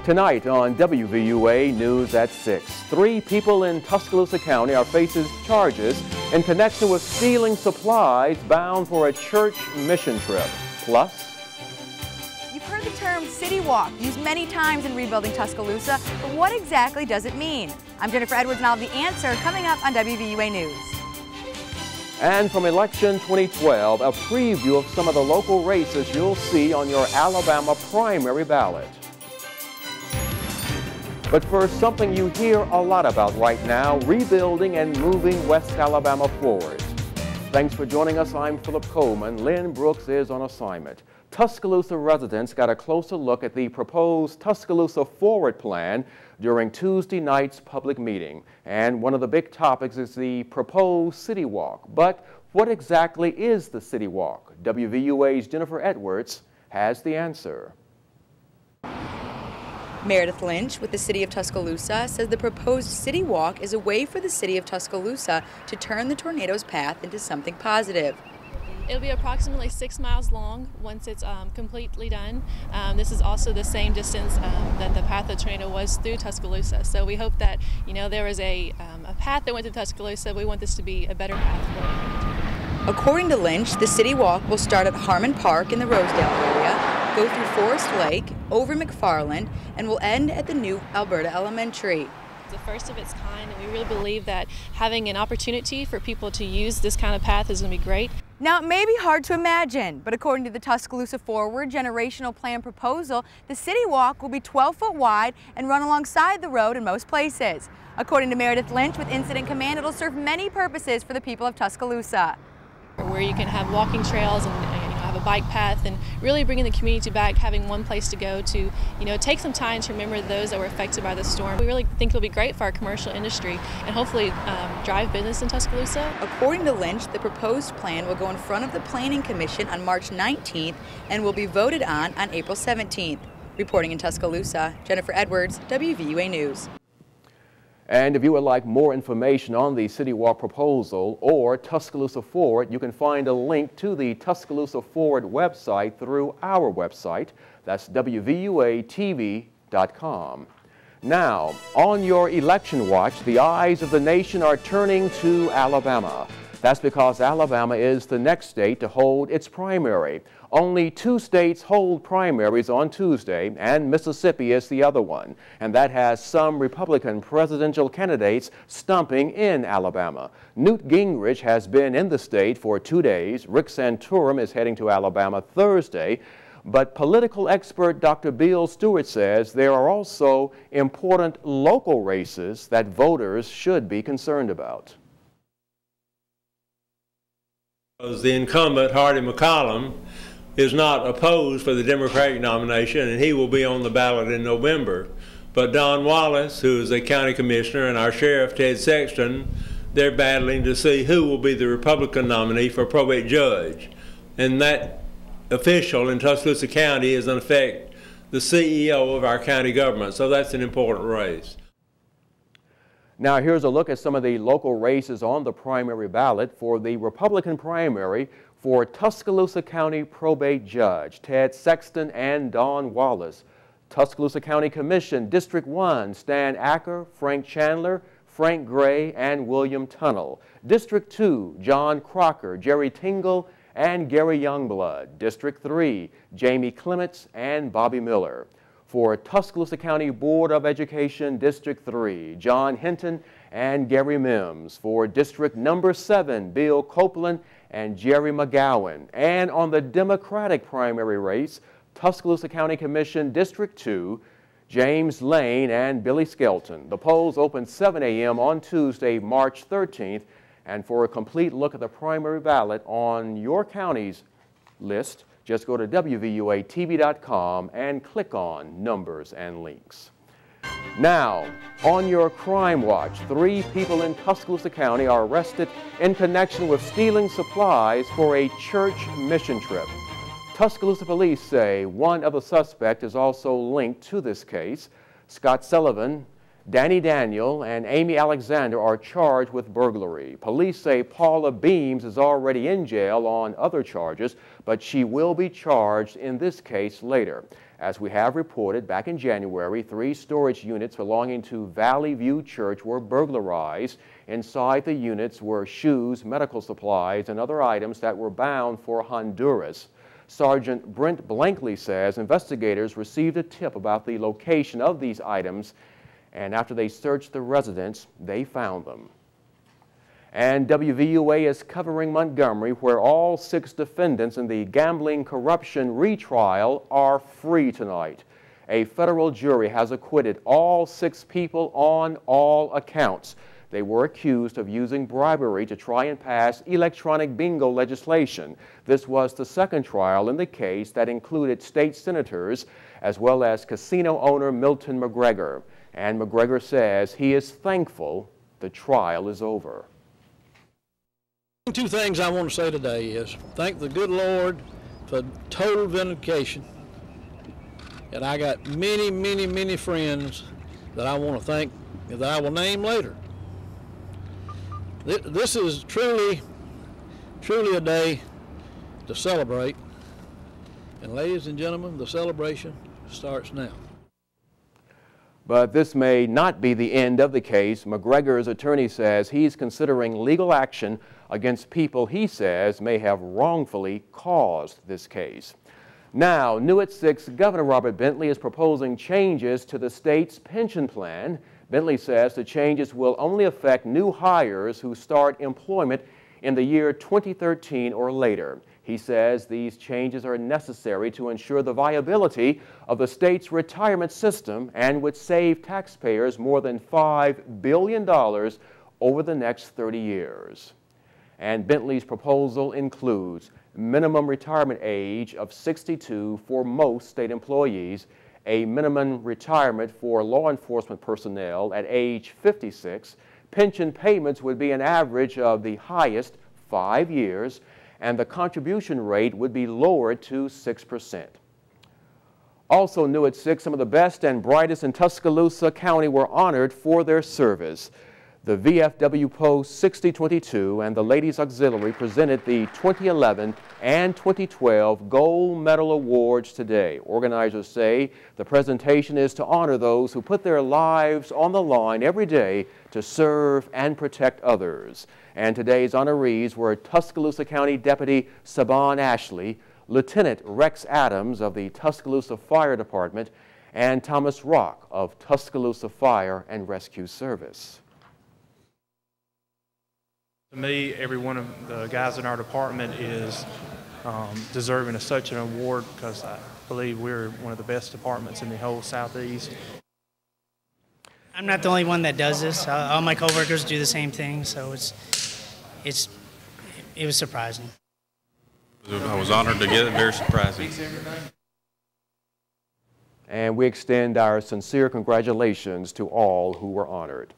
Tonight on WVUA News at 6, 3 people in Tuscaloosa County are facing charges in connection with stealing supplies bound for a church mission trip. Plus, you've heard the term City Walk used many times in rebuilding Tuscaloosa, but what exactly does it mean? I'm Jennifer Edwards and I'll have the answer coming up on WVUA News. And from Election 2012, a preview of some of the local races you'll see on your Alabama primary ballot. But first, something you hear a lot about right now, rebuilding and moving West Alabama forward. Thanks for joining us. I'm Philip Coleman. Lynn Brooks is on assignment. Tuscaloosa residents got a closer look at the proposed Tuscaloosa Forward plan during Tuesday night's public meeting. And one of the big topics is the proposed City Walk. But what exactly is the City Walk? WVUA's Jennifer Edwards has the answer. Meredith Lynch with the City of Tuscaloosa says the proposed City Walk is a way for the City of Tuscaloosa to turn the tornado's path into something positive. It'll be approximately 6 miles long once it's completely done. This is also the same distance that the path of the tornado was through Tuscaloosa. So we hope that, there was a path that went through Tuscaloosa. We want this to be a better path for it. According to Lynch, the City Walk will start at Harmon Park in the Rosedale area, go through Forest Lake, over McFarland, and will end at the new Alberta Elementary. It's the first of its kind, and we really believe that having an opportunity for people to use this kind of path is going to be great. Now, it may be hard to imagine, but according to the Tuscaloosa Forward Generational Plan proposal, the City Walk will be 12 foot wide and run alongside the road in most places. According to Meredith Lynch with Incident Command, it'll serve many purposes for the people of Tuscaloosa. Where you can have walking trails and have a bike path, and really bringing the community back, having one place to go to, take some time to remember those that were affected by the storm. We really think it'll be great for our commercial industry and hopefully drive business in Tuscaloosa. According to Lynch, the proposed plan will go in front of the Planning Commission on March 19th and will be voted on April 17th. Reporting in Tuscaloosa, Jennifer Edwards, WVUA News. And if you would like more information on the City Walk proposal or Tuscaloosa Forward, you can find a link to the Tuscaloosa Forward website through our website. That's WVUATV.com. Now, on your election watch, the eyes of the nation are turning to Alabama. That's because Alabama is the next state to hold its primary. Only 2 states hold primaries on Tuesday, and Mississippi is the other one. And that has some Republican presidential candidates stumping in Alabama. Newt Gingrich has been in the state for 2 days. Rick Santorum is heading to Alabama Thursday. But political expert Dr. Bill Stewart says there are also important local races that voters should be concerned about. The incumbent, Hardy McCollum, is not opposed for the Democratic nomination, and he will be on the ballot in November. But Don Wallace, who is a county commissioner, and our sheriff, Ted Sexton, they're battling to see who will be the Republican nominee for probate judge. And that official in Tuscaloosa County is, in effect, the CEO of our county government. So that's an important race. Now here's a look at some of the local races on the primary ballot for the Republican primary for Tuscaloosa County probate judge Ted Sexton and Don Wallace. Tuscaloosa County Commission District 1, Stan Acker, Frank Chandler, Frank Gray, and William Tunnell. District 2, John Crocker, Jerry Tingle, and Gary Youngblood. District 3, Jamie Clements and Bobby Miller. For Tuscaloosa County Board of Education District 3, John Hinton and Gary Mims. For District Number 7, Bill Copeland and Jerry McGowan. And on the Democratic primary race, Tuscaloosa County Commission District 2, James Lane and Billy Skelton. The polls open 7 a.m. on Tuesday, March 13th. And for a complete look at the primary ballot on your county's list, just go to WVUATV.com and click on Numbers and Links. Now, on your crime watch, 3 people in Tuscaloosa County are arrested in connection with stealing supplies for a church mission trip. Tuscaloosa police say one of the suspects is also linked to this case. Scott Sullivan, Danny Daniel, and Amy Alexander are charged with burglary. Police say Paula Beams is already in jail on other charges, but she will be charged in this case later. As we have reported, back in January, 3 storage units belonging to Valley View Church were burglarized. Inside the units were shoes, medical supplies, and other items that were bound for Honduras. Sergeant Brent Blankley says investigators received a tip about the location of these items, and after they searched the residence, they found them. And WVUA is covering Montgomery, where all 6 defendants in the gambling corruption retrial are free tonight. A federal jury has acquitted all 6 people on all accounts. They were accused of using bribery to try and pass electronic bingo legislation. This was the second trial in the case that included state senators as well as casino owner Milton McGregor. And McGregor says he is thankful the trial is over. 2 things I want to say today is thank the good Lord for total vindication. And I got many, many, many friends that I want to thank that I will name later. This is truly a day to celebrate. And ladies and gentlemen, the celebration starts now. But this may not be the end of the case. McGregor's attorney says he's considering legal action against people he says may have wrongfully caused this case. Now, new at 6, Governor Robert Bentley is proposing changes to the state's pension plan. Bentley says the changes will only affect new hires who start employment in the year 2013 or later. He says these changes are necessary to ensure the viability of the state's retirement system and would save taxpayers more than $5 billion over the next 30 years. And Bentley's proposal includes minimum retirement age of 62 for most state employees, a minimum retirement for law enforcement personnel at age 56. Pension payments would be an average of the highest 5 years, and the contribution rate would be lowered to 6%. Also new at 6, some of the best and brightest in Tuscaloosa County were honored for their service. The VFW Post 6022 and the Ladies Auxiliary presented the 2011 and 2012 Gold Medal Awards today. Organizers say the presentation is to honor those who put their lives on the line every day to serve and protect others. And today's honorees were Tuscaloosa County Deputy Saban Ashley, Lieutenant Rex Adams of the Tuscaloosa Fire Department, and Thomas Rock of Tuscaloosa Fire and Rescue Service. To me, every one of the guys in our department is deserving of such an award because I believe we're one of the best departments in the whole Southeast. I'm not the only one that does this. All my coworkers do the same thing, so it was surprising. I was honored to get it, very surprising. And we extend our sincere congratulations to all who were honored.